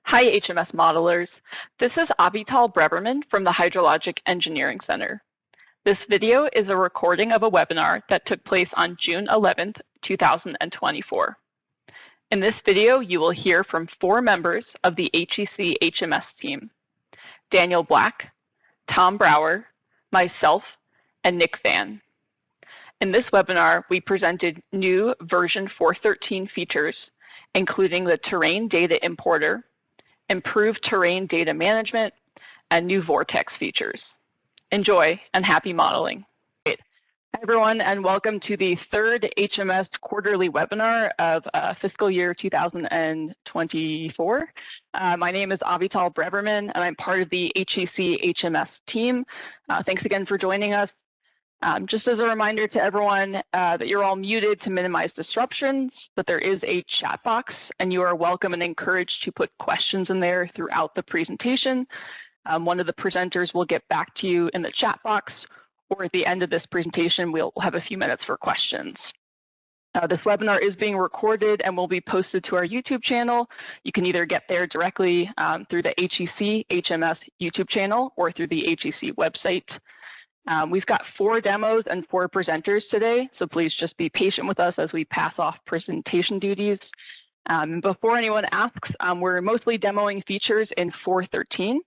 Hi, HMS modelers. This is Avital Breberman from the Hydrologic Engineering Center. This video is a recording of a webinar that took place on June 11th, 2024. In this video, you will hear from 4 members of the HEC-HMS team: Daniel Black, Tom Brower, myself, and Nick Van. In this webinar, we presented new version 4.13 features, including the Terrain Data Importer, improved terrain data management, and new Vortex features. Enjoy and happy modeling. Hi everyone, and welcome to the 3rd HMS quarterly webinar of fiscal year 2024. My name is Avital Breberman, and I'm part of the HEC-HMS team. Thanks again for joining us. Just as a reminder to everyone that you're all muted to minimize disruptions, but there is a chat box, and you are welcome and encouraged to put questions in there throughout the presentation. One of the presenters will get back to you in the chat box, or at the end of this presentation, we'll have a few minutes for questions. This webinar is being recorded and will be posted to our YouTube channel. You can either get there directly through the HEC-HMS YouTube channel or through the HEC website. We've got 4 demos and 4 presenters today, so please just be patient with us as we pass off presentation duties. Before anyone asks, we're mostly demoing features in 4.13.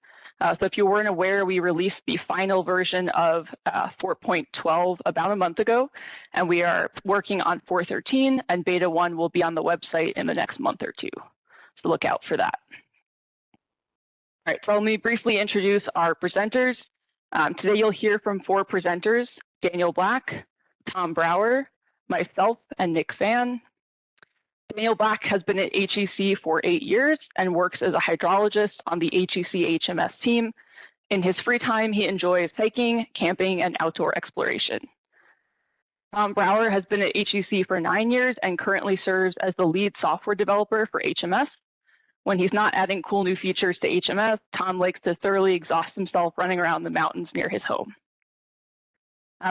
So if you weren't aware, we released the final version of 4.12 about a month ago, and we are working on 4.13, and beta 1 will be on the website in the next month or 2. So look out for that. All right, so let me briefly introduce our presenters. Today you'll hear from 4 presenters: Daniel Black, Tom Brower, myself, and Nick Van. Daniel Black has been at HEC for 8 years and works as a hydrologist on the HEC-HMS team. In his free time, he enjoys hiking, camping, and outdoor exploration. Tom Brower has been at HEC for 9 years and currently serves as the lead software developer for HMS. When he's not adding cool new features to HMS, Tom likes to thoroughly exhaust himself running around the mountains near his home.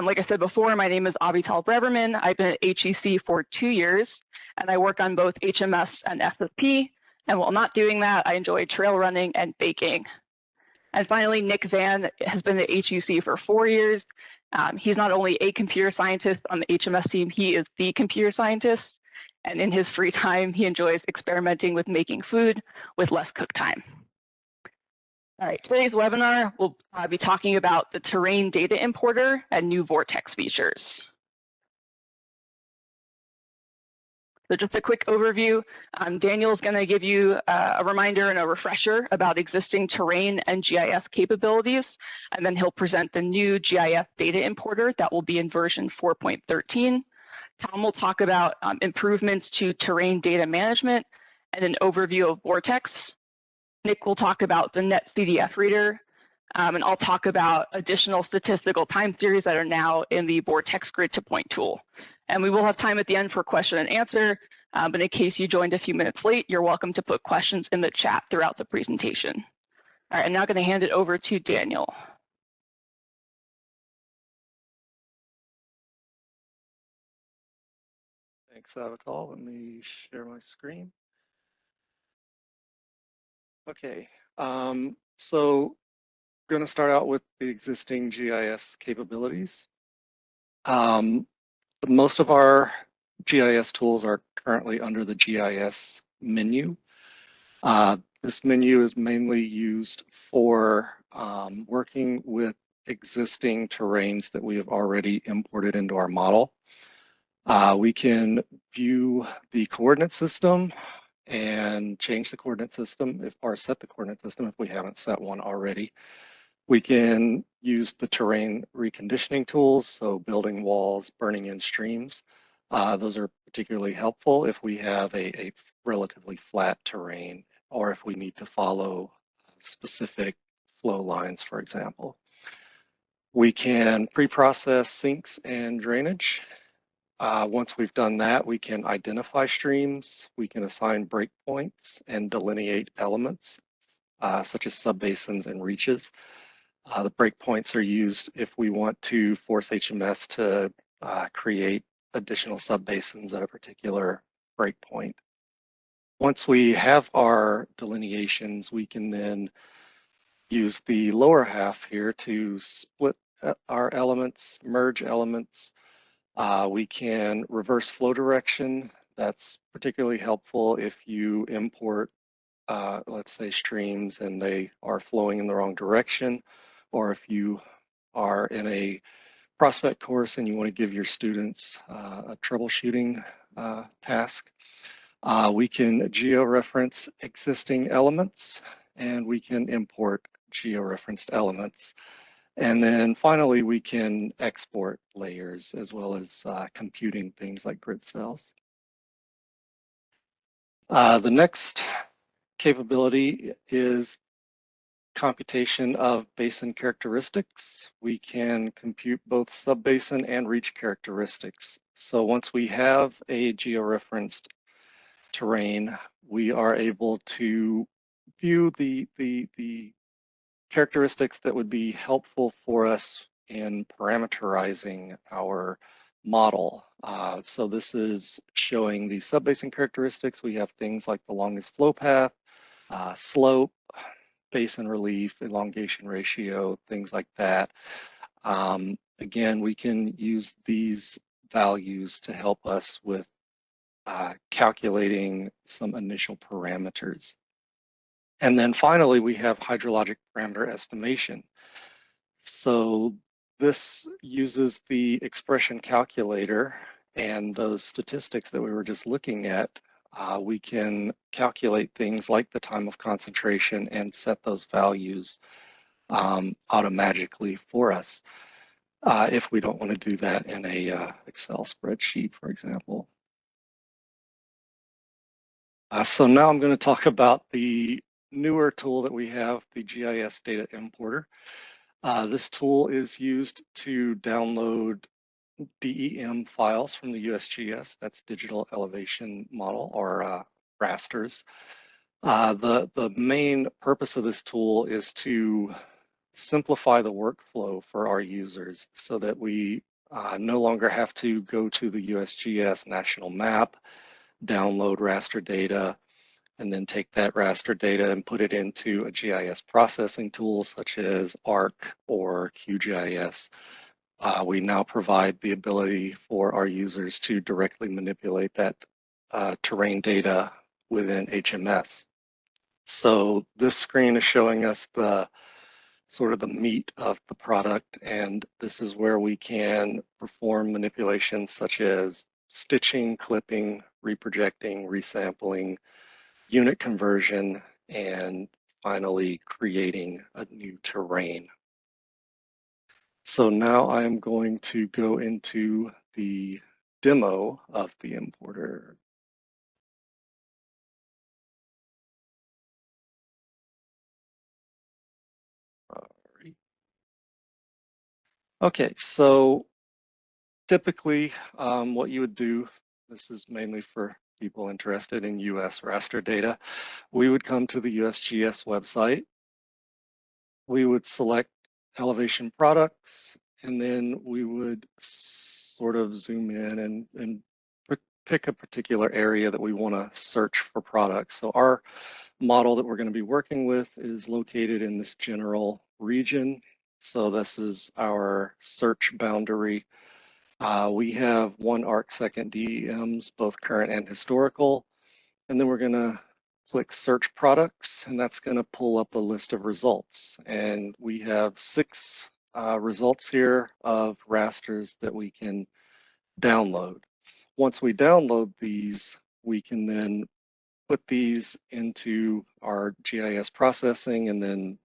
Like I said before, my name is Avital Breberman. I've been at HEC for 2 years, and I work on both HMS and FFP. And while not doing that, I enjoy trail running and baking. And finally, Nick Van has been at HEC for 4 years. He's not only a computer scientist on the HMS team, he is the computer scientist. And in his free time, he enjoys experimenting with making food with less cook time. All right, today's webinar, we'll be talking about the Terrain Data Importer and new Vortex features. So just a quick overview. Daniel's going to give you a reminder and a refresher about existing terrain and GIS capabilities, and then he'll present the new GIS Data Importer that will be in version 4.13. Tom will talk about improvements to terrain data management and an overview of Vortex. Nick will talk about the NetCDF reader, and I'll talk about additional statistical time series that are now in the Vortex Grid to Point tool. And we will have time at the end for question and answer, but in case you joined a few minutes late, you're welcome to put questions in the chat throughout the presentation. All right, I'm now going to hand it over to Daniel. Thanks, Avital. Let me share my screen. Okay, so we're going to start out with the existing GIS capabilities. Most of our GIS tools are currently under the GIS menu. This menu is mainly used for working with existing terrains that we have already imported into our model. We can view the coordinate system and change the coordinate system or set the coordinate system if we haven't set one already. We can use the terrain reconditioning tools, so building walls, burning in streams. Those are particularly helpful if we have a relatively flat terrain or if we need to follow specific flow lines, for example. We can pre-process sinks and drainage. Once we've done that, we can identify streams, we can assign breakpoints and delineate elements, such as subbasins and reaches. The breakpoints are used if we want to force HMS to create additional subbasins at a particular breakpoint. Once we have our delineations, we can then use the lower half here to split our elements, merge elements. We can reverse flow direction. That's particularly helpful if you import, let's say, streams and they are flowing in the wrong direction, or if you are in a prospect course and you want to give your students a troubleshooting task. We can georeference existing elements, and we can import georeferenced elements. And then finally, we can export layers as well as computing things like grid cells. The next capability is computation of basin characteristics. We can compute both subbasin and reach characteristics. So once we have a georeferenced terrain, we are able to view the characteristics that would be helpful for us in parameterizing our model. So this is showing the subbasin characteristics. We have things like the longest flow path, slope, basin relief, elongation ratio, things like that. Again, we can use these values to help us with calculating some initial parameters. And then finally, we have hydrologic parameter estimation. So this uses the expression calculator and those statistics that we were just looking at. We can calculate things like the time of concentration and set those values automatically for us if we don't want to do that in a Excel spreadsheet, for example. So now I'm going to talk about the newer tool that we have, the GIS Data Importer. This tool is used to download DEM files from the USGS, that's Digital Elevation Model, or rasters. The main purpose of this tool is to simplify the workflow for our users so that we no longer have to go to the USGS national map, download raster data, and then take that raster data and put it into a GIS processing tool such as ARC or QGIS. We now provide the ability for our users to directly manipulate that terrain data within HMS. So this screen is showing us the sort of the meat of the product, and this is where we can perform manipulations such as stitching, clipping, reprojecting, resampling, unit conversion, and finally creating a new terrain. So now I am going to go into the demo of the importer. Okay, so typically what you would do, this is mainly for people interested in US raster data, we would come to the USGS website, we would select elevation products, and then we would sort of zoom in and pick a particular area that we want to search for products. So our model that we're going to be working with is located in this general region. So this is our search boundary. We have 1 arcsecond DEMs, both current and historical. And then we're going to click search products, and that's going to pull up a list of results. And we have 6 results here of rasters that we can download. Once we download these, we can then put these into our GIS processing, and then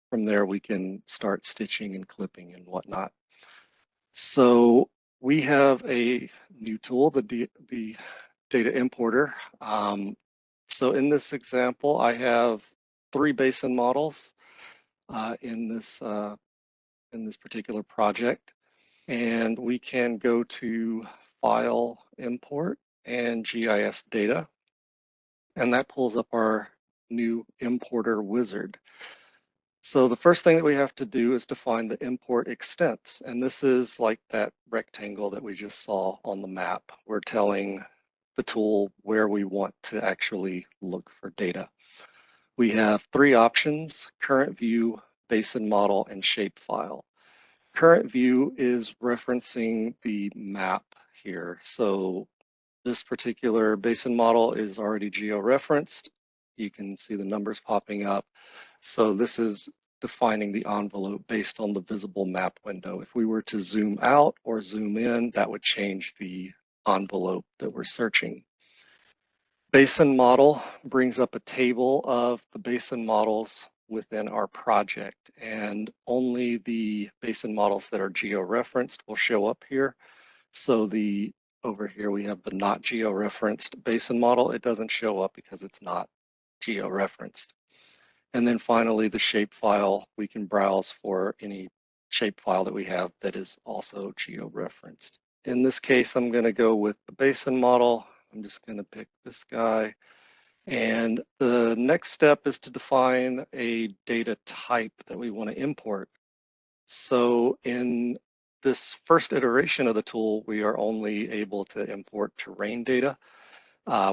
from there we can start stitching and clipping and whatnot. So we have a new tool, the data importer. So in this example, I have 3 basin models in this particular project, and we can go to File, Import, and GIS Data, and that pulls up our new importer wizard. So the first thing that we have to do is define the import extents, and this is like that rectangle that we just saw on the map. We're telling the tool where we want to actually look for data. We have three options: current view, basin model, and shapefile. Current view is referencing the map here. So this particular basin model is already geo-referenced. You can see the numbers popping up. So this is defining the envelope based on the visible map window. If we were to zoom out or zoom in, that would change the envelope that we're searching. Basin model brings up a table of the basin models within our project, and only the basin models that are geo-referenced will show up here. So over here we have the not geo-referenced basin model. It doesn't show up because it's not geo-referenced. And then finally, the shapefile, we can browse for any shapefile that we have that is also geo-referenced. In this case, I'm going to go with the basin model. I'm just going to pick this guy. And the next step is to define a data type that we want to import. So in this first iteration of the tool, we are only able to import terrain data.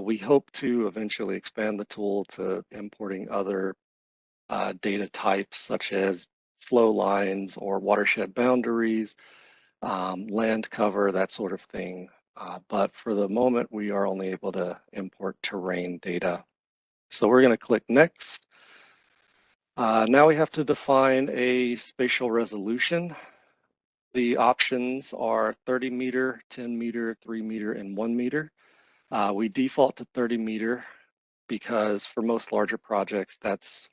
We hope to eventually expand the tool to importing other data types such as flow lines or watershed boundaries, land cover, that sort of thing. But for the moment, we are only able to import terrain data. So we're going to click Next. Now we have to define a spatial resolution. The options are 30 meter, 10 meter, 3 meter, and 1 meter. We default to 30 meter because for most larger projects, that's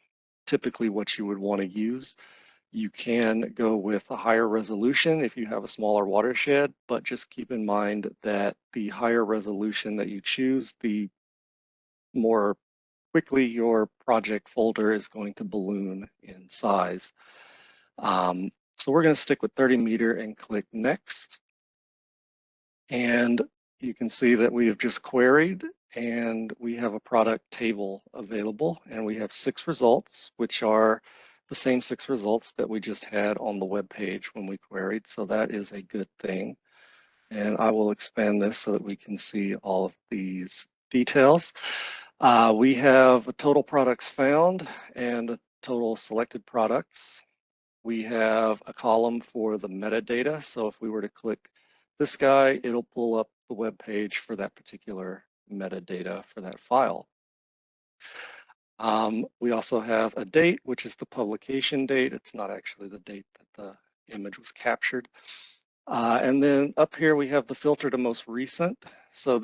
typically what you would want to use. You can go with a higher resolution if you have a smaller watershed, but just keep in mind that the higher resolution that you choose, the more quickly your project folder is going to balloon in size. So we're going to stick with 30 meter and click Next. And you can see that we have just queried and we have a product table available, and we have 6 results, which are the same 6 results that we just had on the web page when we queried. So that is a good thing. And I will expand this so that we can see all of these details. We have a total products found and a total selected products. We have a column for the metadata. So if we were to click this guy, it'll pull up the web page for that particular metadata for that file. We also have a date, which is the publication date. It's not actually the date that the image was captured. And then up here we have the filter to most recent. So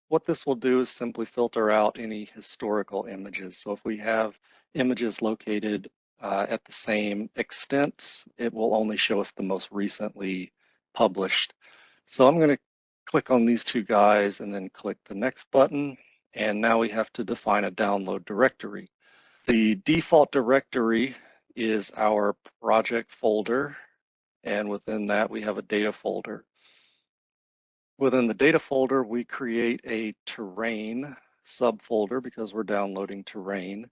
what this will do is simply filter out any historical images. So if we have images located at the same extents, it will only show us the most recently published. So I'm going to click on these 2 guys and then click the Next button. And now we have to define a download directory. The default directory is our project folder, and within that we have a data folder. Within the data folder, we create a terrain subfolder because we're downloading terrain.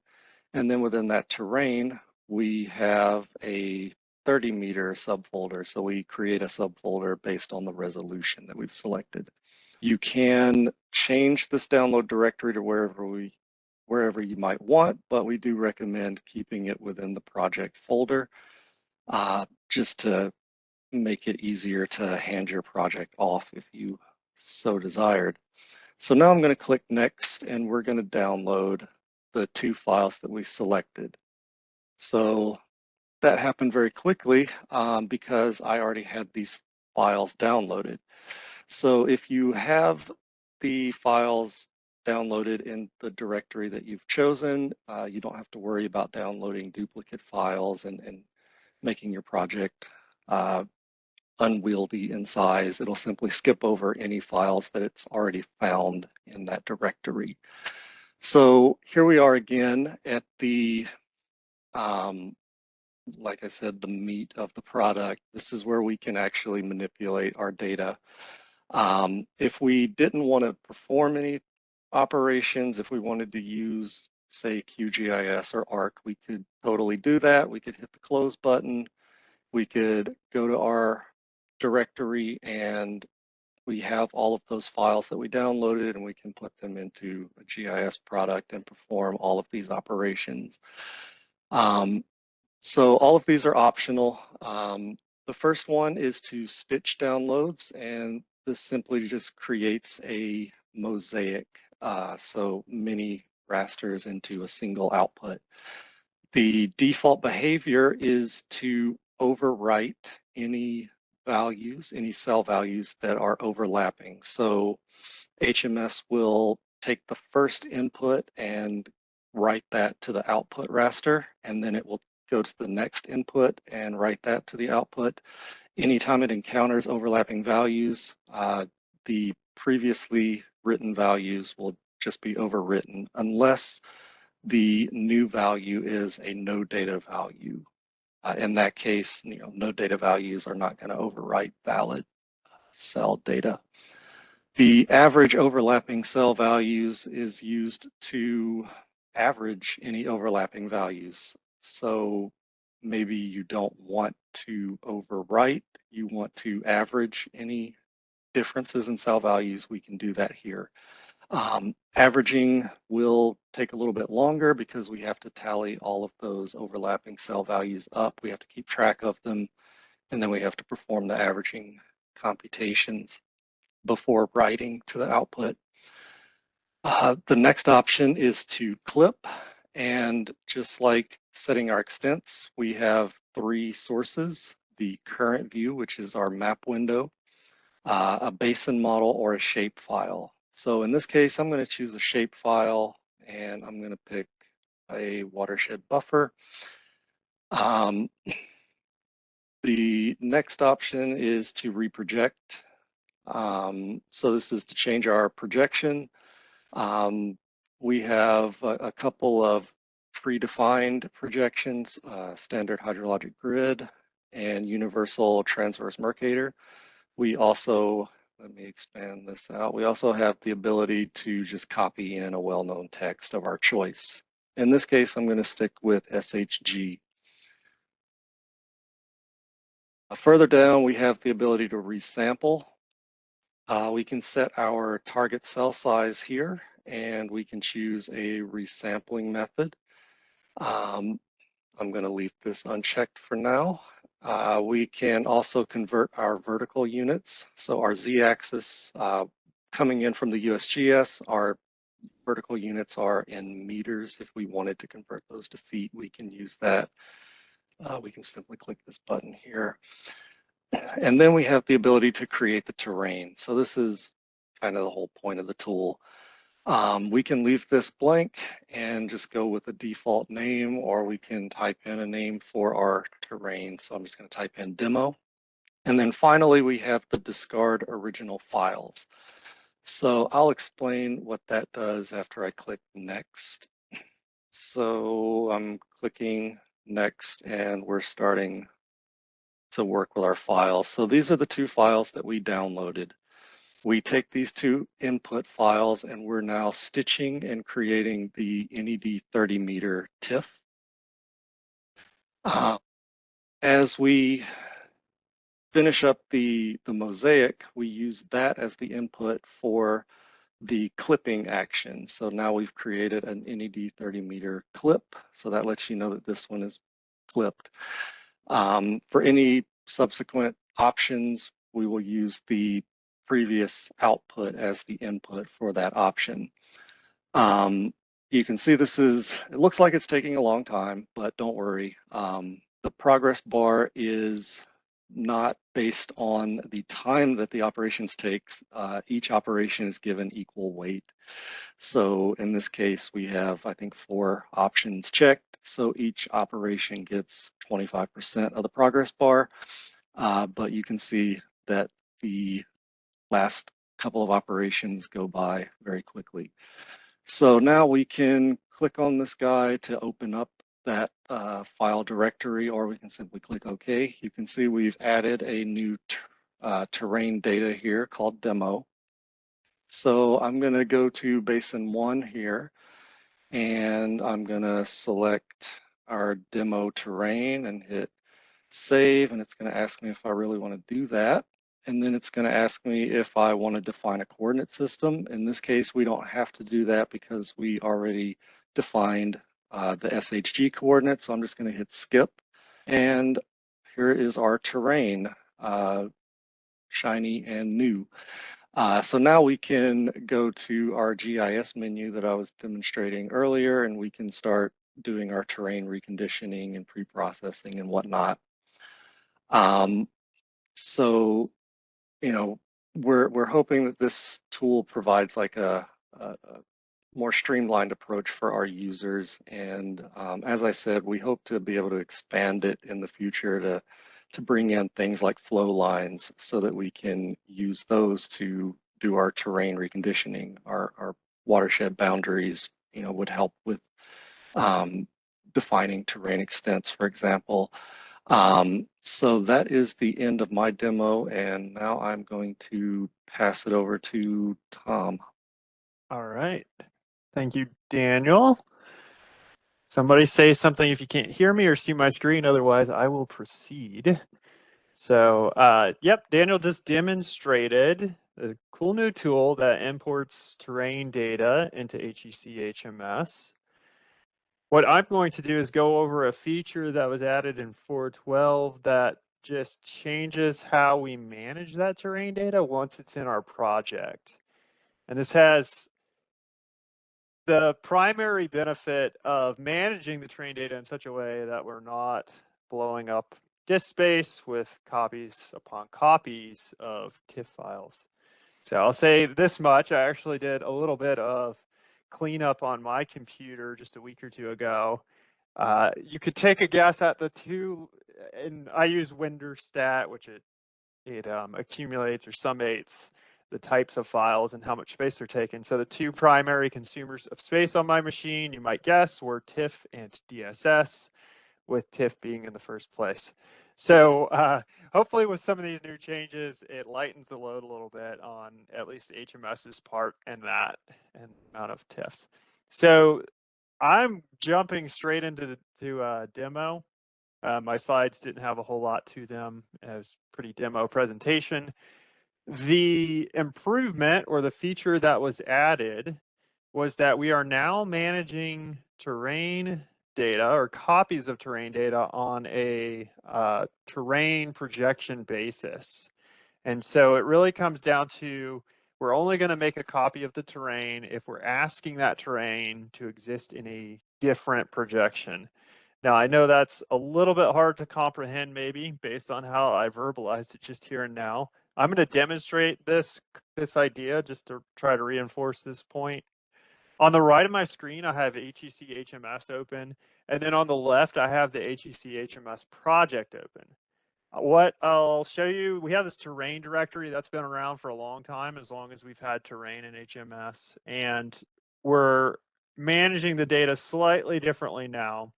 And then within that terrain, we have a 30 meter subfolder. So we create a subfolder based on the resolution that we've selected. You can change this download directory to wherever you might want, but we do recommend keeping it within the project folder just to make it easier to hand your project off if you so desired. So now I'm going to click Next, and we're going to download the 2 files that we selected. So that happened very quickly because I already had these files downloaded. So if you have the files downloaded in the directory that you've chosen, you don't have to worry about downloading duplicate files and making your project unwieldy in size. It'll simply skip over any files that it's already found in that directory. So here we are again at the, like I said, the meat of the product. This is where we can actually manipulate our data. If we didn't want to perform any operations, if we wanted to use, say, QGIS or ARC, we could totally do that. We could hit the close button. We could go to our directory and we have all of those files that we downloaded, and we can put them into a GIS product and perform all of these operations. So all of these are optional. The first one is to stitch downloads, and this simply just creates a mosaic, so many rasters into a single output. The default behavior is to overwrite any values, any cell values that are overlapping. So HMS will take the first input and write that to the output raster, and then it will go to the next input and write that to the output. Anytime it encounters overlapping values, the previously written values will just be overwritten unless the new value is a no data value. In that case, no data values are not going to overwrite valid cell data. The average overlapping cell values is used to average any overlapping values. So maybe you don't want to overwrite, you want to average any differences in cell values, we can do that here. Averaging will take a little bit longer because we have to tally all of those overlapping cell values up. We have to keep track of them, and then we have to perform the averaging computations before writing to the output. The next option is to clip, and just like setting our extents, we have three sources: the current view, which is our map window, a basin model, or a shape file. So in this case, I'm going to choose a shape file, and I'm going to pick a watershed buffer. The next option is to reproject. So this is to change our projection. We have a couple of predefined projections, standard hydrologic grid and universal transverse Mercator. We also, let me expand this out, we also have the ability to just copy in a well-known text of our choice. In this case, I'm going to stick with SHG. Further down, we have the ability to resample. We can set our target cell size here, and we can choose a resampling method. I'm going to leave this unchecked for now. We can also convert our vertical units. So our z-axis coming in from the USGS, our vertical units are in meters. If we wanted to convert those to feet, we can use that. We can simply click this button here. And then we have the ability to create the terrain. So this is kind of the whole point of the tool. We can leave this blank and just go with a default name, or we can type in a name for our terrain. So I'm just going to type in demo. And then finally, we have the discard original files. So I'll explain what that does after I click next. So I'm clicking next, and we're starting to work with our files. So these are the two files that we downloaded. We take these two input files, and we're now stitching and creating the NED 30 meter TIFF. As we finish up the mosaic, we use that as the input for the clipping action. So now we've created an NED 30 meter clip. So that lets you know that this one is clipped. For any subsequent options, we will use the previous output as the input for that option. You can see it looks like it's taking a long time, but don't worry. The progress bar is not based on the time that the operations takes. Each operation is given equal weight. So in this case, we have, I think, 4 options checked. So each operation gets 25% of the progress bar. But you can see that the last couple of operations go by very quickly. So now we can click on this guy to open up that file directory, or we can simply click OK. You can see we've added a new terrain data here called demo. So I'm going to go to Basin 1 here, and I'm going to select our demo terrain and hit save, and it's going to ask me if I really want to do that. and then it's going to ask me if I want to define a coordinate system. In this case, we don't have to do that because we already defined the SHG coordinates. So I'm just going to hit skip. And here is our terrain, shiny and new. So now we can go to our GIS menu that I was demonstrating earlier, and we can start doing our terrain reconditioning and pre-processing and whatnot. So, you know, we're hoping that this tool provides like a more streamlined approach for our users. And as I said, we hope to be able to expand it in the future to bring in things like flow lines so that we can use those to do our terrain reconditioning. Our watershed boundaries, you know, would help with defining terrain extents, for example. So that is the end of my demo, and now I'm going to pass it over to Tom. All right. Thank you, Daniel. Somebody say something if you can't hear me or see my screen, otherwise I will proceed. So, yep, Daniel just demonstrated a cool new tool that imports terrain data into HEC-HMS. What I'm going to do is go over a feature that was added in 4.12 that just changes how we manage that terrain data once it's in our project. And this has the primary benefit of managing the terrain data in such a way that we're not blowing up disk space with copies upon copies of TIFF files. So I'll say this much, I actually did a little bit of cleanup on my computer just a week or two ago. You could take a guess at the two, and I use Winderstat, which it accumulates or summates the types of files and how much space they're taking. So the two primary consumers of space on my machine, you might guess, were TIFF and DSS, with TIFF being in the first place. So hopefully with some of these new changes, it lightens the load a little bit on at least HMS's part and that and amount of TIFFs. So I'm jumping straight into the demo. My slides didn't have a whole lot to them. It was pretty demo presentation. The improvement or the feature that was added was that we are now managing terrain data or copies of terrain data on a terrain projection basis. And so it really comes down to we're only going to make a copy of the terrain if we're asking that terrain to exist in a different projection. Now, I know that's a little bit hard to comprehend maybe based on how I verbalized it just here and now. I'm going to demonstrate this idea just to try to reinforce this point. On the right of my screen, I have HEC-HMS open, and then on the left, I have the HEC-HMS project open. What I'll show you, we have this terrain directory that's been around for a long time, as long as we've had terrain in HMS, and we're managing the data slightly differently now.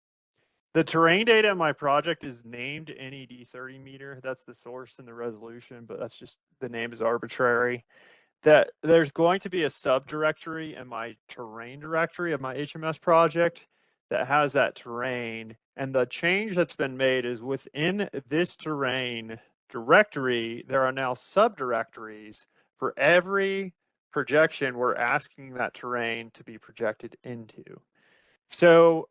The terrain data in my project is named NED30 meter. That's the source and the resolution, but that's just, the name is arbitrary. That there's going to be a subdirectory in my terrain directory of my HMS project that has that terrain. And the change that's been made is within this terrain directory, there are now subdirectories for every projection we're asking that terrain to be projected into. So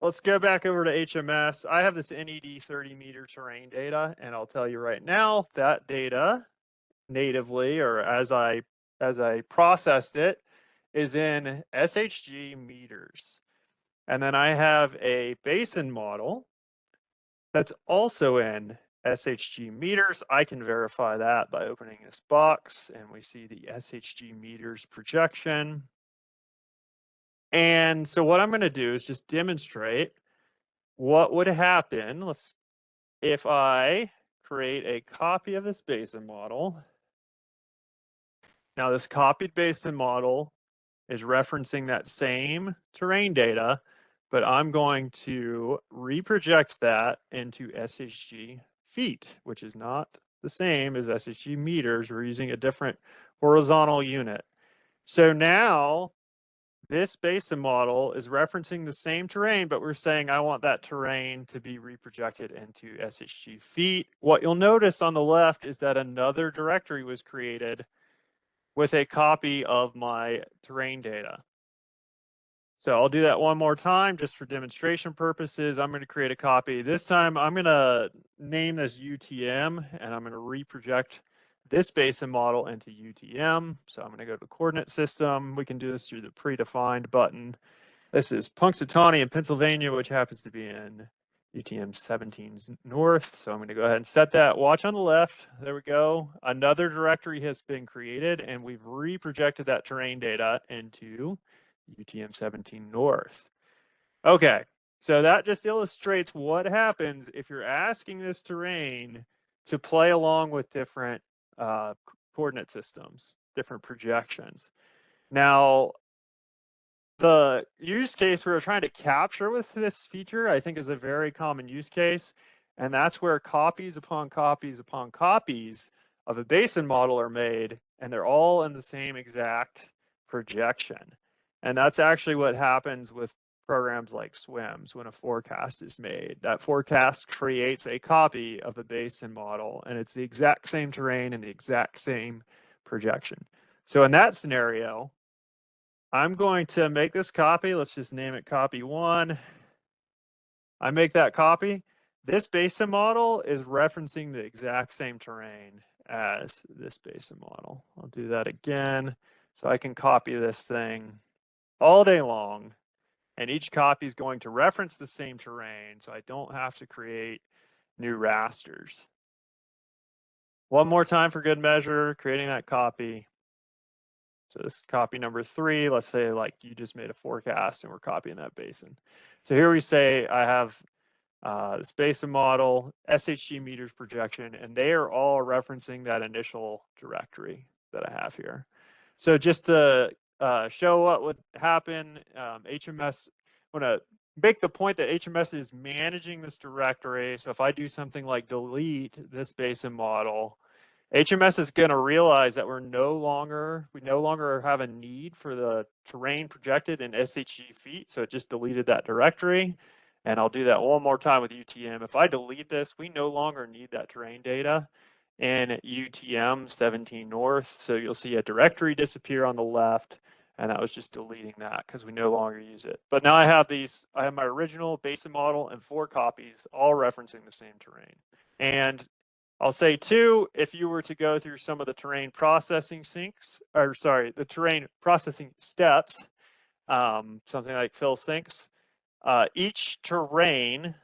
let's go back over to HMS. I have this NED 30 meter terrain data, and I'll tell you right now that data natively, or as I processed it, is in SHG meters. And then I have a basin model that's also in SHG meters. I can verify that by opening this box, and we see the SHG meters projection. And so what I'm going to do is just demonstrate what would happen if I create a copy of this basin model. Now, this copied basin model is referencing that same terrain data, but I'm going to reproject that into SHG feet, which is not the same as SHG meters. We're using a different horizontal unit. So now this basin model is referencing the same terrain, but we're saying I want that terrain to be reprojected into SHG feet. What you'll notice on the left is that another directory was created with a copy of my terrain data. So I'll do that one more time just for demonstration purposes. I'm going to create a copy. This time I'm going to name this UTM, and I'm going to reproject this basin model into UTM. So I'm going to go to the coordinate system. We can do this through the predefined button. This is Punxsutawney in Pennsylvania, which happens to be in UTM 17's north. So I'm going to go ahead and set that. Watch on the left. There we go. Another directory has been created, and we've reprojected that terrain data into UTM 17 north. Okay, so that just illustrates what happens if you're asking this terrain to play along with different coordinate systems, different projections. Now, the use case we're trying to capture with this feature, I think, is a very common use case, and that's where copies upon copies upon copies of a basin model are made, and they're all in the same exact projection. And that's actually what happens with programs like SWIMS when a forecast is made. That forecast creates a copy of a basin model, and it's the exact same terrain and the exact same projection. So in that scenario, I'm going to make this copy. Let's just name it copy 1. I make that copy. This basin model is referencing the exact same terrain as this basin model. I'll do that again. So I can copy this thing all day long, and each copy is going to reference the same terrain, so I don't have to create new rasters. One more time for good measure, creating that copy. So this is copy number 3. Let's say like you just made a forecast and we're copying that basin. So here we say I have this basin model, SHG meters projection, and they are all referencing that initial directory that I have here. So just to show what would happen, HMS, I want to make the point that HMS is managing this directory. So if I do something like delete this basin model, HMS is going to realize that we no longer have a need for the terrain projected in SHG feet. So it just deleted that directory. And I'll do that one more time with UTM. If I delete this, we no longer need that terrain data in UTM 17 north. So you'll see a directory disappear on the left, and that was just deleting that because we no longer use it. But now I have my original basin model and 4 copies, all referencing the same terrain. And I'll say too, if you were to go through some of the terrain processing the terrain processing steps, something like fill sinks, each basin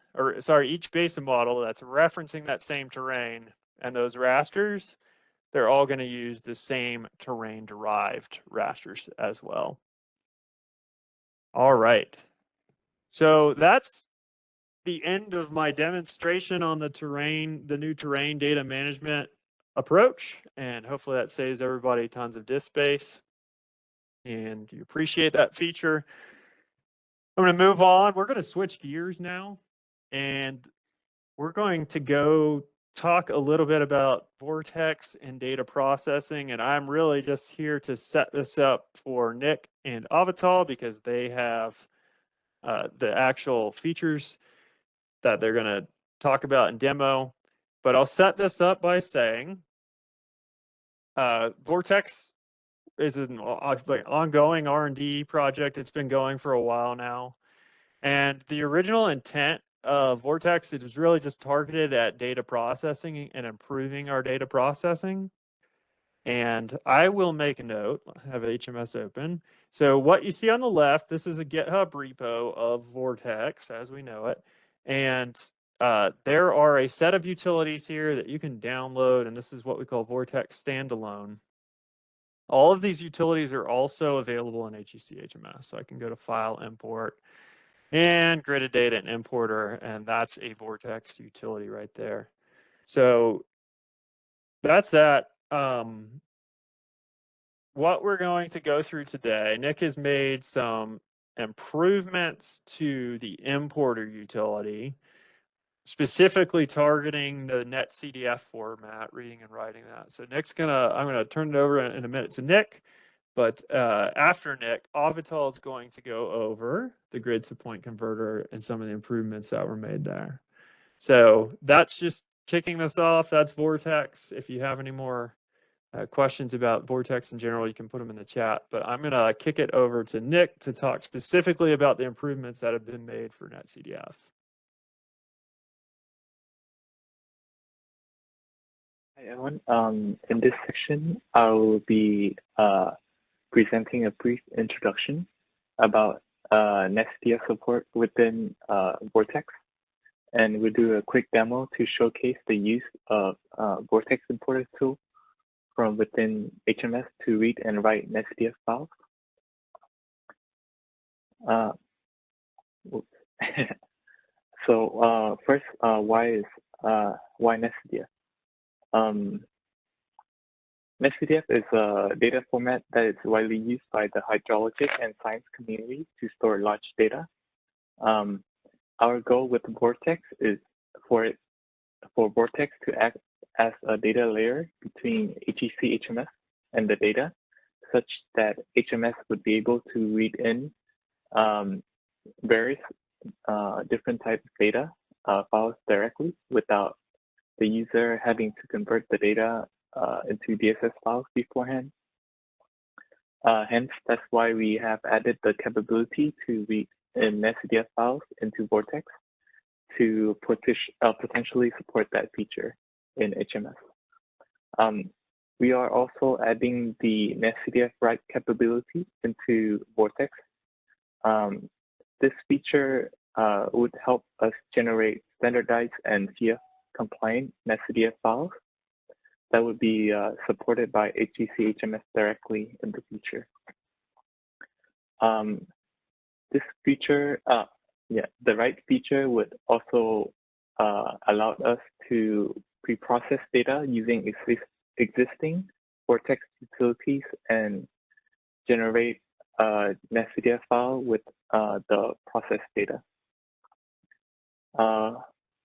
model that's referencing that same terrain and those rasters, they're all going to use the same terrain derived rasters as well. All right. So that's the end of my demonstration on the new terrain data management approach, and hopefully that saves everybody tons of disk space, and you appreciate that feature. I'm going to move on. We're going to switch gears now, and we're going to go talk a little bit about Vortex and data processing, and I'm really just here to set this up for Nick and Avital because they have the actual features that they're going to talk about in demo. But I'll set this up by saying Vortex is an ongoing R&D project. It's been going for a while now. And the original intent of Vortex, it was really just targeted at data processing and improving our data processing. And I will make a note, have HMS open. So what you see on the left, this is a GitHub repo of Vortex as we know it. And there are a set of utilities here that you can download, and this is what we call Vortex standalone. All of these utilities are also available in HEC-HMS. So I can go to File, Import, and Gridded Data and Importer, and that's a Vortex utility right there. So that's that. What we're going to go through today, Nick has made some improvements to the importer utility, specifically targeting the NetCDF format, reading and writing that. So I'm gonna turn it over in a minute to Nick, But after Nick, Avital is going to go over the grid to point converter and some of the improvements that were made there. So that's just kicking this off. That's Vortex. If you have any more questions about Vortex in general, you can put them in the chat. But I'm going to kick it over to Nick to talk specifically about the improvements that have been made for NetCDF. Hi, everyone. In this section, I will be presenting a brief introduction about NetCDF support within Vortex. And we'll do a quick demo to showcase the use of Vortex importer tool from within HMS to read and write NetCDF files. So first, why NetCDF? NetCDF is a data format that is widely used by the hydrologic and science community to store large data. Our goal with Vortex is for Vortex to act as a data layer between HEC-HMS and the data, such that HMS would be able to read in various different types of data files directly without the user having to convert the data into DSS files beforehand. Hence, that's why we have added the capability to read in NetCDF files into Vortex to potentially support that feature in HMS. We are also adding the NetCDF write capability into Vortex. This feature would help us generate standardized and CF compliant NetCDF files that would be supported by HEC-HMS directly in the future. This feature, the write feature would also allow us to pre-process data using existing Vortex utilities and generate a NetCDF file with the processed data.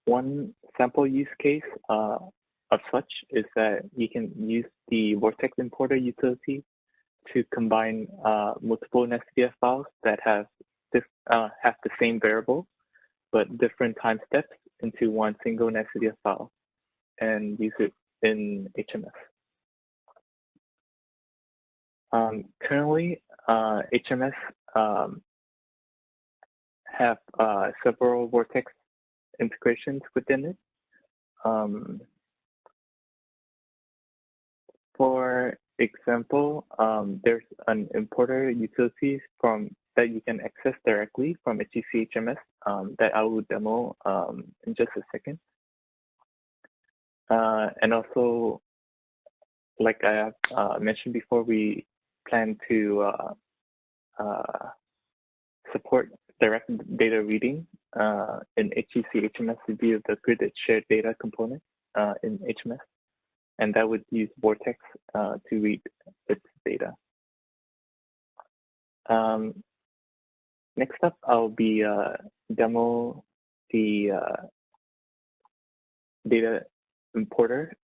One sample use case of such is that you can use the Vortex importer utility to combine multiple NetCDF files that have the same variable but different time steps into one single NetCDF file and use it in HMS. Currently, HMS have several Vortex integrations within it. For example, there's an importer utility that you can access directly from HEC-HMS that I will demo in just a second. And also, like I have mentioned before, we plan to support direct data reading in HEC-HMS via the gridded shared data component in HMS. And that would use Vortex to read its data. Next up, I'll be demo the data importer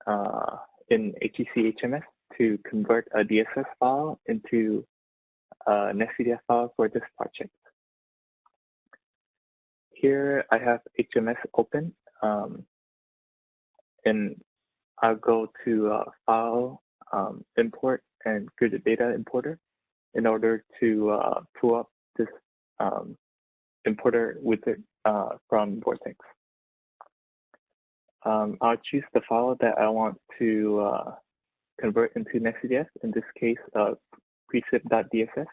in HEC-HMS to convert a DSS file into a NetCDF file for this project. Here I have HMS open, and I'll go to File, Import, and Gridded Data Importer in order to pull up this importer with it from Vortex. I'll choose the file that I want to convert into NetCDF, in this case, precip.dss.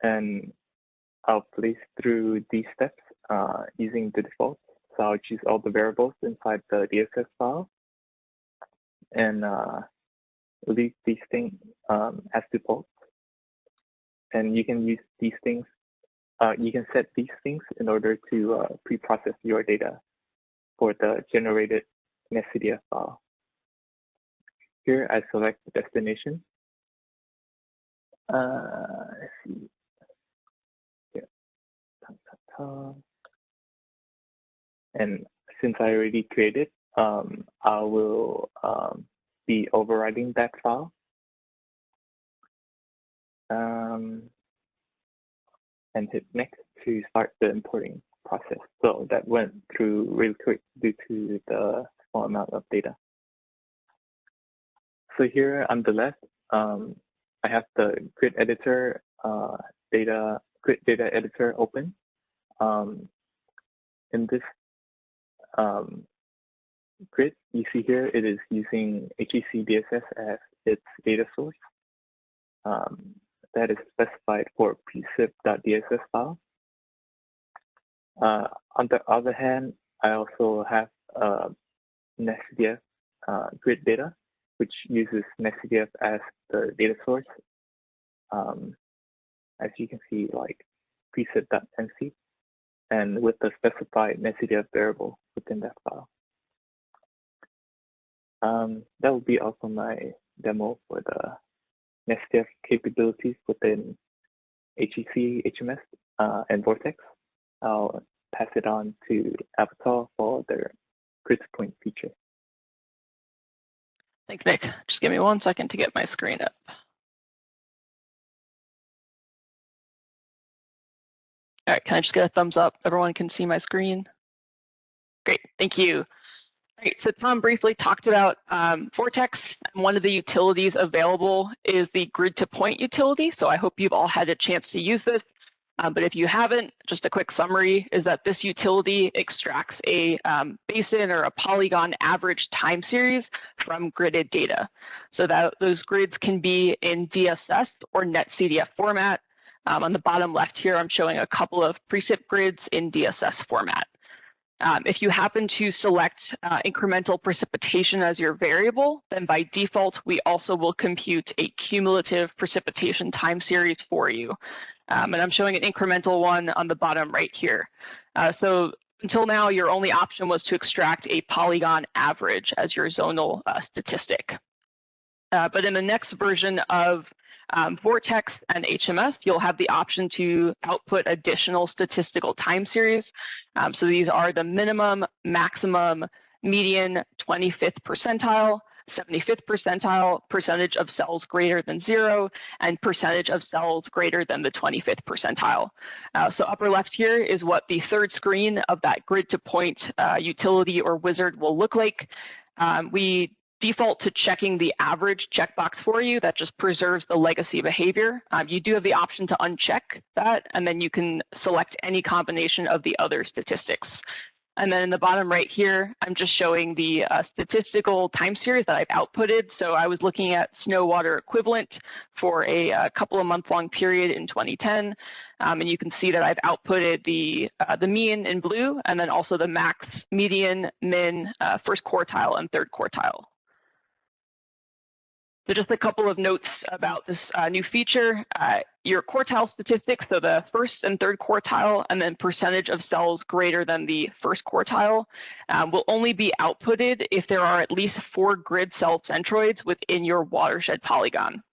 And I'll place through these steps using the default. So I'll choose all the variables inside the DSS file and leave these things as default. And you can use these things, you can set these things in order to pre-process your data for the generated NetCDF file. Here I select the destination. Let's see. Yeah. And since I already created, I will be overriding that file. and hit next to start the importing process. So that went through really quick due to the small amount of data. So here on the left, I have the grid editor grid data editor open. In this grid, you see here it is using HEC-DSS as its data source. That is specified for precip.dss file. On the other hand, I also have NetCDF grid data, which uses NetCDF as the data source. As you can see, like precip.nc, and with the specified NetCDF variable within that file. That will be also my demo for the NetCDF capabilities within HEC-HMS and Vortex. I'll pass it on to Avatar for their grid to point feature. Thanks, Nick. Just give me 1 second to get my screen up. All right, can I just get a thumbs up? Everyone can see my screen? Great, thank you. All right, so Tom briefly talked about Vortex. One of the utilities available is the grid to point utility. So I hope you've all had a chance to use this. But if you haven't, just a quick summary is that this utility extracts a basin or a polygon average time series from gridded data. So that those grids can be in DSS or NetCDF format. On the bottom left here, I'm showing a couple of precip grids in DSS format. If you happen to select incremental precipitation as your variable, then by default, we also will compute a cumulative precipitation time series for you. And I'm showing an incremental one on the bottom right here. So until now, your only option was to extract a polygon average as your zonal statistic. But in the next version of Vortex and HMS, you'll have the option to output additional statistical time series. So these are the minimum, maximum, median, 25th percentile, 75th percentile, percentage of cells greater than 0, and percentage of cells greater than the 25th percentile. So upper left here is what the third screen of that grid to point utility or wizard will look like. We default to checking the average checkbox for you. That just preserves the legacy behavior. You do have the option to uncheck that, and then you can select any combination of the other statistics. And then in the bottom right here, I'm just showing the statistical time series that I've outputted. So I was looking at snow water equivalent for a couple of month-long period in 2010. And you can see that I've outputted the mean in blue, and then also the max, median, min, first quartile, and third quartile. So just a couple of notes about this new feature. Your quartile statistics, so the first and third quartile, and then percentage of cells greater than the first quartile, will only be outputted if there are at least 4 grid cell centroids within your watershed polygon.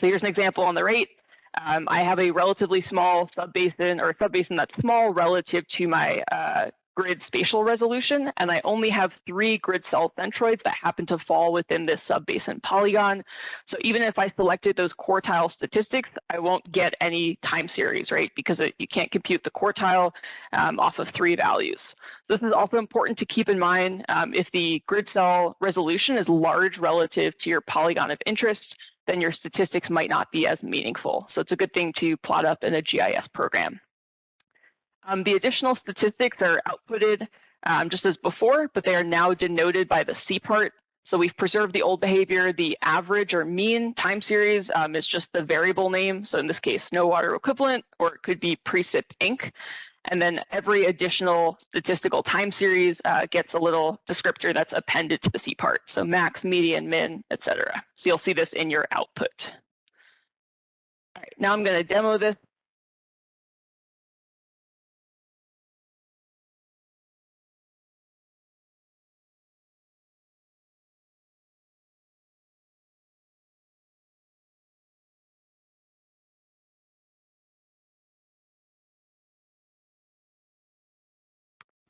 So here's an example on the right. I have a relatively small subbasin, or a subbasin that's small relative to my grid spatial resolution, and I only have 3 grid cell centroids that happen to fall within this subbasin polygon. So even if I selected those quartile statistics, I won't get any time series, right? Because you can't compute the quartile off of 3 values. This is also important to keep in mind. If the grid cell resolution is large relative to your polygon of interest, then your statistics might not be as meaningful. So it's a good thing to plot up in a GIS program. The additional statistics are outputted just as before, but they are now denoted by the C part. So we've preserved the old behavior. The average or mean time series is just the variable name. So in this case, snow water equivalent, or it could be precip inc. And then every additional statistical time series gets a little descriptor that's appended to the C part. So max, median, min, etc. So you'll see this in your output. All right, now I'm going to demo this.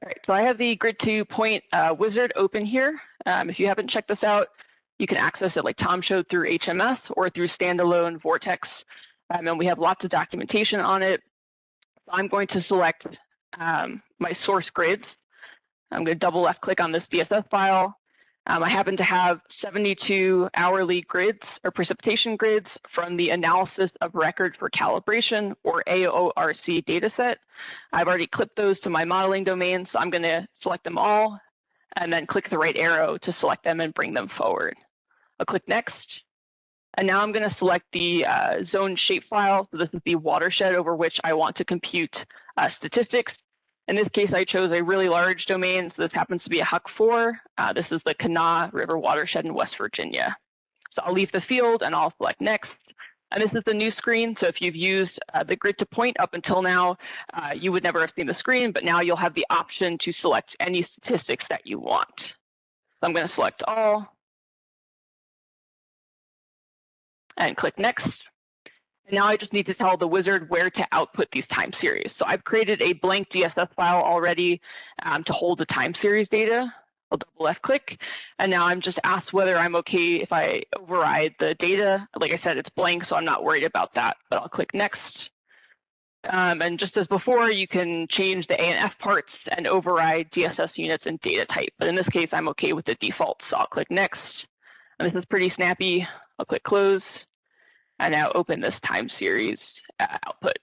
All right, so I have the grid to point wizard open here. If you haven't checked this out, you can access it like Tom showed through HMS or through standalone Vortex. And we have lots of documentation on it. So I'm going to select my source grids. I'm going to double left click on this DSS file. I happen to have 72 hourly grids or precipitation grids from the Analysis of Record for Calibration, or AORC dataset. I've already clipped those to my modeling domain, so I'm going to select them all and then click the right arrow to select them and bring them forward. I'll click next. And now I'm going to select the zone shapefile. So this is the watershed over which I want to compute statistics. In this case, I chose a really large domain, so this happens to be a HEC-4. This is the Kanawha River watershed in West Virginia. So I'll leave the field and I'll select next. And this is the new screen. So if you've used the grid to point up until now, you would never have seen the screen, but now you'll have the option to select any statistics that you want. So I'm going to select all and click next. And now I just need to tell the wizard where to output these time series. So I've created a blank DSS file already to hold the time series data. I'll double left click. And now I'm just asked whether I'm okay if I override the data. Like I said, it's blank, so I'm not worried about that, but I'll click next. And just as before, you can change the A and F parts and override DSS units and data type. But in this case, I'm okay with the default, so I'll click next. And this is pretty snappy. I'll click close. And now open this time series output.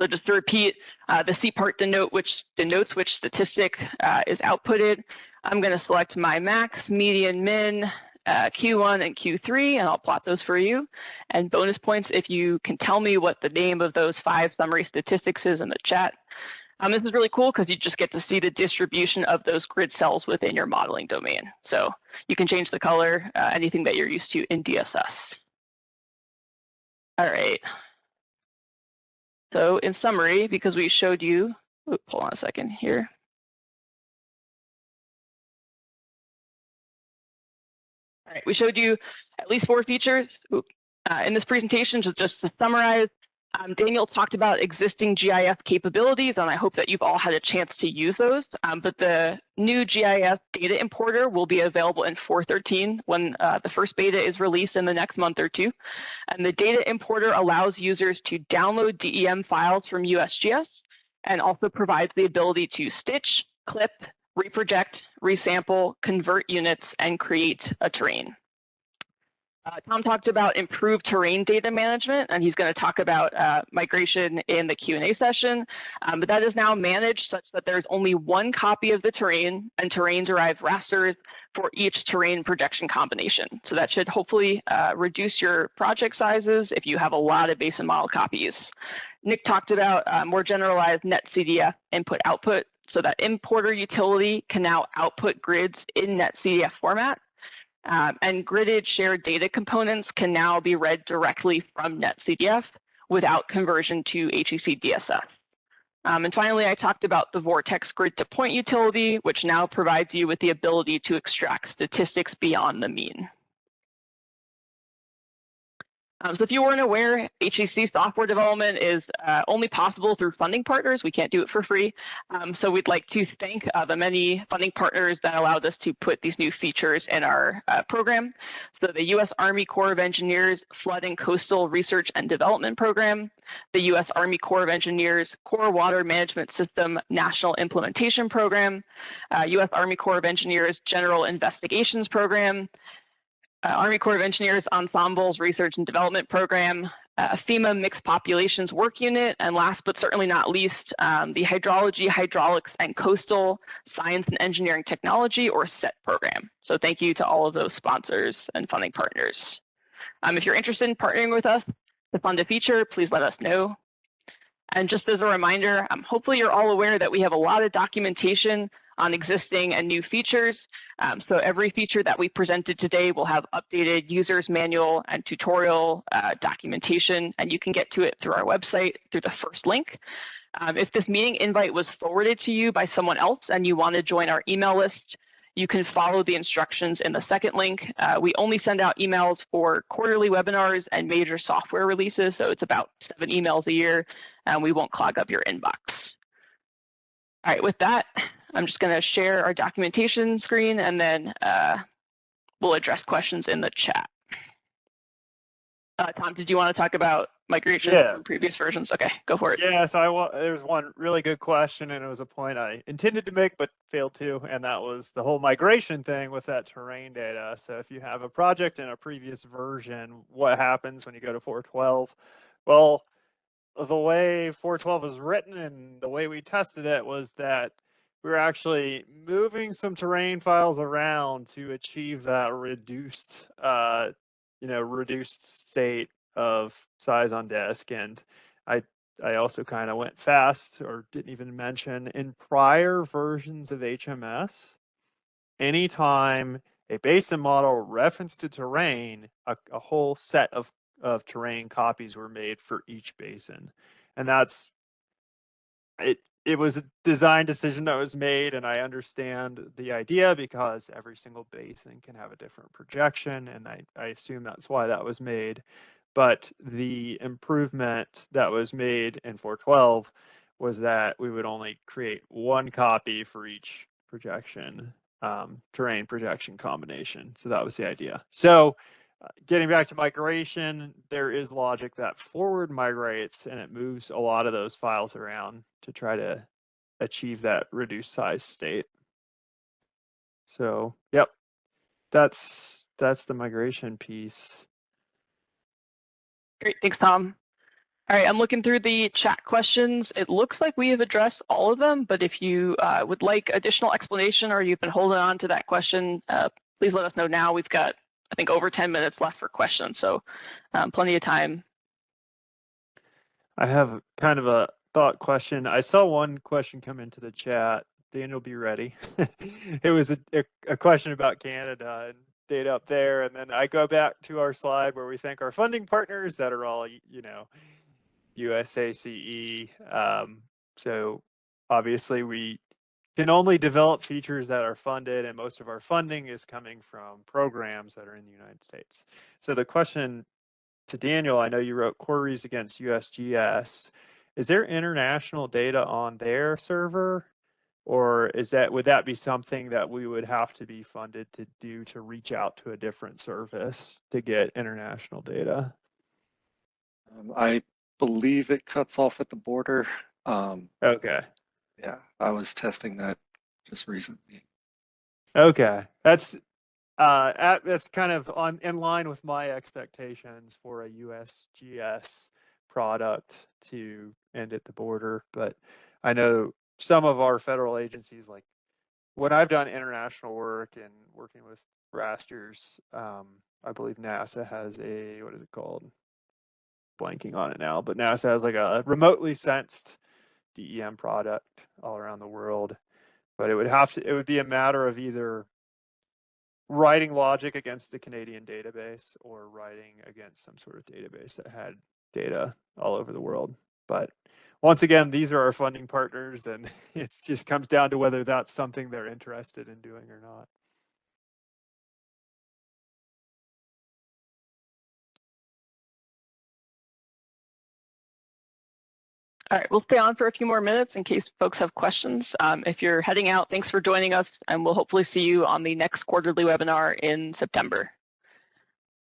So just to repeat, the C part denotes which statistic is outputted. I'm going to select my max, median, min, Q1, and Q3, and I'll plot those for you. And bonus points if you can tell me what the name of those 5 summary statistics is in the chat. This is really cool because you just get to see the distribution of those grid cells within your modeling domain. So you can change the color, anything that you're used to in DSS. All right. So in summary, because we showed you, hold on a second here. All right, we showed you at least 4 features in this presentation. Just to summarize, Daniel talked about existing GIS capabilities, and I hope that you've all had a chance to use those. But the new GIS data importer will be available in 4.13 when the first beta is released in the next month or 2. And the data importer allows users to download DEM files from USGS and also provides the ability to stitch, clip, reproject, resample, convert units, and create a terrain. Tom talked about improved terrain data management, and he's going to talk about migration in the Q&A session. But that is now managed such that there's only 1 copy of the terrain and terrain-derived rasters for each terrain projection combination. So that should hopefully reduce your project sizes if you have a lot of basin model copies. Nick talked about more generalized NetCDF input-output, so that importer utility can now output grids in NetCDF format. And gridded shared data components can now be read directly from NetCDF without conversion to HEC-DSS. And finally, I talked about the Vortex grid to point utility, which now provides you with the ability to extract statistics beyond the mean. So if you weren't aware, HEC software development is only possible through funding partners. We can't do it for free. So we'd like to thank the many funding partners that allowed us to put these new features in our program. So the U.S. Army Corps of Engineers Flood and Coastal Research and Development Program, the U.S. Army Corps of Engineers Core Water Management System National Implementation Program, U.S. Army Corps of Engineers General Investigations Program, Army Corps of Engineers Ensembles Research and Development Program, FEMA Mixed Populations Work Unit, and last but certainly not least, the Hydrology, Hydraulics, and Coastal Science and Engineering Technology, or SET program. So thank you to all of those sponsors and funding partners. If you're interested in partnering with us to fund a feature, please let us know. And just as a reminder, hopefully you're all aware that we have a lot of documentation on existing and new features. So every feature that we presented today will have updated user's manual and tutorial documentation, and you can get to it through our website through the first link. If this meeting invite was forwarded to you by someone else and you want to join our email list, you can follow the instructions in the second link. We only send out emails for quarterly webinars and major software releases, so it's about 7 emails a year, and we won't clog up your inbox. All right, with that, I'm just going to share our documentation screen, and then we'll address questions in the chat. Tom, did you want to talk about migration Yeah. from previous versions? Okay, go for it. Yeah, so there was one really good question, and it was a point I intended to make but failed to, and that was the whole migration thing with that terrain data. So if you have a project in a previous version, what happens when you go to 4.12? Well, the way 4.12 is written and the way we tested it was that we were actually moving some terrain files around to achieve that reduced, reduced state of size on disk. And I also kind of went fast, or didn't even mention, in prior versions of HMS, anytime a basin model referenced a terrain, a whole set of terrain copies were made for each basin. And that's it. It was a design decision that was made, and I understand the idea because every single basin can have a different projection, and I assume that's why that was made. But the improvement that was made in 4.12 was that we would only create one copy for each projection, terrain projection combination. So that was the idea. So getting back to migration, there is logic that forward migrates and it moves a lot of those files around to try to achieve that reduced size state. So, yep, that's the migration piece. Great, thanks, Tom. All right, I'm looking through the chat questions. It looks like we have addressed all of them, but if you would like additional explanation or you've been holding on to that question, please let us know now. We've got, I think, over 10 minutes left for questions, so plenty of time. I have kind of a thought question. I saw one question come into the chat. Daniel, be ready. It was a question about Canada and data up there, and then I go back to our slide where we thank our funding partners that are all, USACE. So obviously we can only develop features that are funded, and most of our funding is coming from programs that are in the United States. So the question to Daniel, I know you wrote queries against USGS. Is there international data on their server? Or would that be something that we would have to be funded to do to reach out to a different service to get international data? I believe it cuts off at the border. Okay. Yeah, I was testing that just recently. Okay, that's kind of in line with my expectations for a USGS product to end at the border. But I know some of our federal agencies, like when I've done international work and working with rasters, I believe NASA has what is it called? Blanking on it now, but NASA has like a remotely sensed DEM product all around the world. But it would be a matter of either writing logic against the Canadian database or writing against some sort of database that had data all over the world. But once again, these are our funding partners, and it just comes down to whether that's something they're interested in doing or not. All right, we'll stay on for a few more minutes in case folks have questions. If you're heading out, thanks for joining us, and we'll hopefully see you on the next quarterly webinar in September.